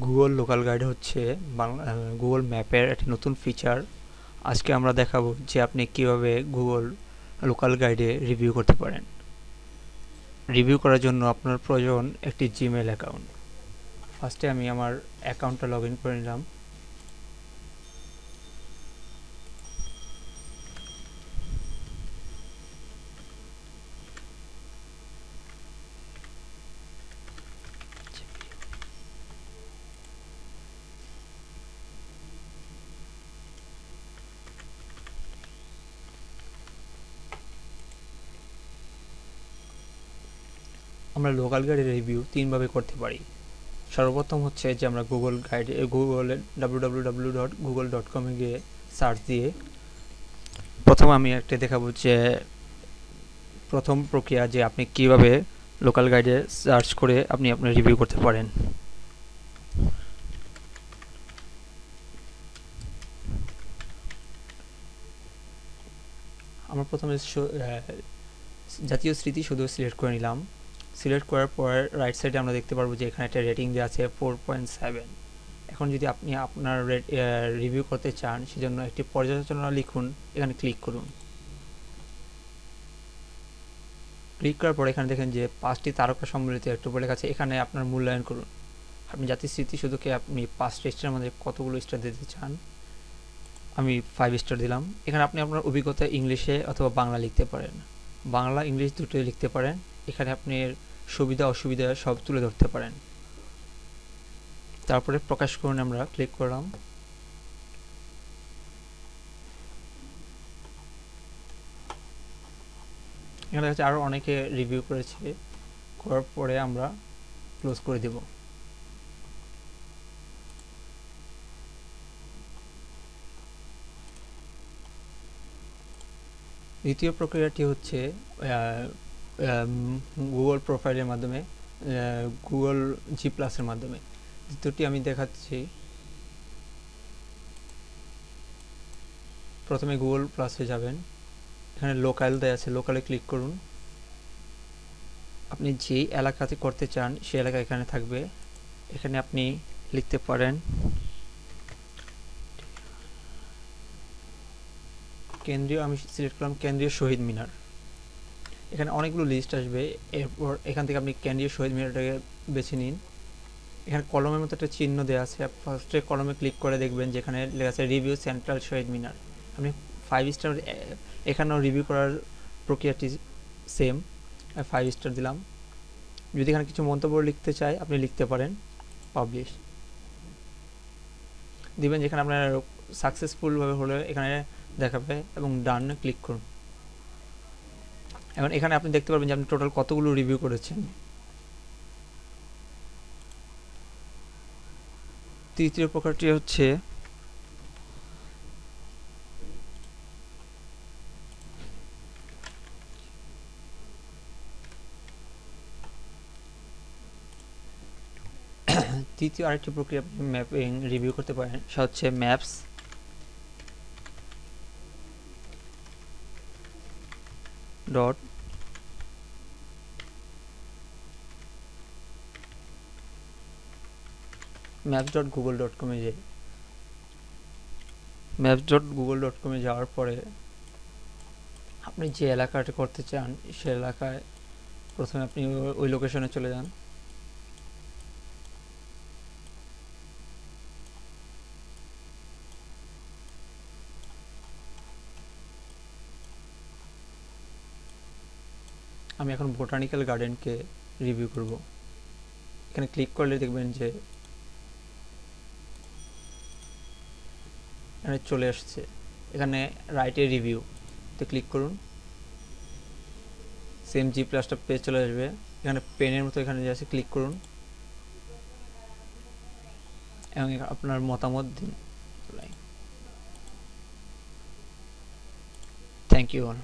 Google local guide হচ্ছে Google ম্যাপের একটি নতুন ফিচার। আজকে আমরা দেখাবো যে আপনি কিভাবে গুগল লোকাল গাইডে রিভিউ করতে পারেন। রিভিউ করার জন্য আপনার প্রয়োজন একটি জিমেল অ্যাকাউন্ট। ফার্স্টে আমি আমার অ্যাকাউন্টটা লগ ইন করে নিলাম। আমরা লোকাল গাইডের রিভিউ তিনভাবে করতে পারি। সর্বপ্রথম হচ্ছে যে আমরা গুগলে www.google.com এ গিয়ে সার্চ দিয়ে প্রথম আমি একটা দেখাবো যে প্রথম প্রক্রিয়া যে আপনি কিভাবে লোকাল গাইডে সার্চ করে আপনি আপনার রিভিউ করতে পারেন। আমরা প্রথমে জাতীয় স্মৃতি শুধু সিলেক্ট করে নিলাম। সিলেক্ট করার পর রাইট সাইডে আমরা দেখতে পারবো যে এখানে একটা রেটিং দেওয়া আছে 4.7। এখন যদি আপনি আপনার রিভিউ করতে চান সেজন্য একটি পর্যালোচনা লিখুন, এখানে ক্লিক করুন। ক্লিক করার পর এখানে দেখেন যে 5টি তারকা সম্মিলিত একটু বলে গেছে, এখানে আপনার মূল্যায়ন করুন। আপনি জাতীয় স্মৃতি শুধুকে আপনি 5টা স্টারের মধ্যে কতগুলো স্টার দিতে চান। আমি 5 স্টার দিলাম। এখানে আপনি আপনার অভিজ্ঞতা ইংলিশে অথবা বাংলা লিখতে পারেন, বাংলা ইংলিশ দুটোই লিখতে পারেন। এখানে আপনি সুবিধা অসুবিধা সব তুলে ধরতে পারেন। তারপরে প্রকাশ করুন আমরা ক্লিক করলাম। এখানে দেখা যাচ্ছে আরও অনেকে রিভিউ করেছে, করার পরে আমরা ক্লোজ করে দেব। দ্বিতীয় প্রক্রিয়াটি হচ্ছে গুগল প্রোফাইলের মাধ্যমে, গুগল জি প্লাসের মাধ্যমে। দ্বিতীয়টি আমি দেখাচ্ছি। প্রথমে গুগল প্লাসে যাবেন, এখানে লোকাল দেয়া আছে, লোকালে ক্লিক করুন। আপনি যেই এলাকাতে করতে চান সেই এলাকা এখানে থাকবে। এখানে আপনি লিখতে পারেন কেন্দ্রীয়, আমি সিলেক্ট করলাম কেন্দ্রীয় শহীদ মিনার। এখানে অনেকগুলো লিস্ট আসবে, এরপর এখান থেকে আপনি কেন্দ্রীয় শহীদ মিনারটাকে বেছে নিন। এখানে কলমের মতো একটা চিহ্ন দেওয়া আছে, ফার্স্টে কলমে ক্লিক করে দেখবেন যেখানে লেখা আছে রিভিউ সেন্ট্রাল শহীদ মিনার। আপনি 5 স্টার, এখানেও রিভিউ করার প্রক্রিয়াটি সেম। 5 স্টার দিলাম। যদি এখানে কিছু মন্তব্য লিখতে চাই আপনি লিখতে পারেন, পাবলিশ দিবেন। যেখানে আপনার সাকসেসফুলভাবে হলে এখানে দেখাবে এবং ডান ক্লিক করুন। এখন এখানে আপনি দেখতে পারবেন যে আপনি টোটাল কতগুলো রিভিউ করেছেন। তৃতীয় প্রকারটি হচ্ছে তৃতীয় আরেকটি প্রক্রিয়া ম্যাপিং রিভিউ করতে পারেন, সেটা হচ্ছে ম্যাপস ডট maps.google.com এ maps.google.com এ যাওয়ার পরে আপনি যে এলাকাটা করতে চান সে এলাকায় প্রথমে আপনি ওই লোকেশনে চলে যান। আমি এখন বোটানিক্যাল গার্ডেনকে রিভিউ করব। এখানে ক্লিক করলে দেখবেন যে এখানে চলে আসছে, এখানে রাইটে রিভিউ তে ক্লিক করুন। সেম জি প্লাসটা পেজ চলে আসবে, এখানে পেনের মতো এখানে যে আছে ক্লিক করুন এবং আপনার মতামত দিন। Thank you all.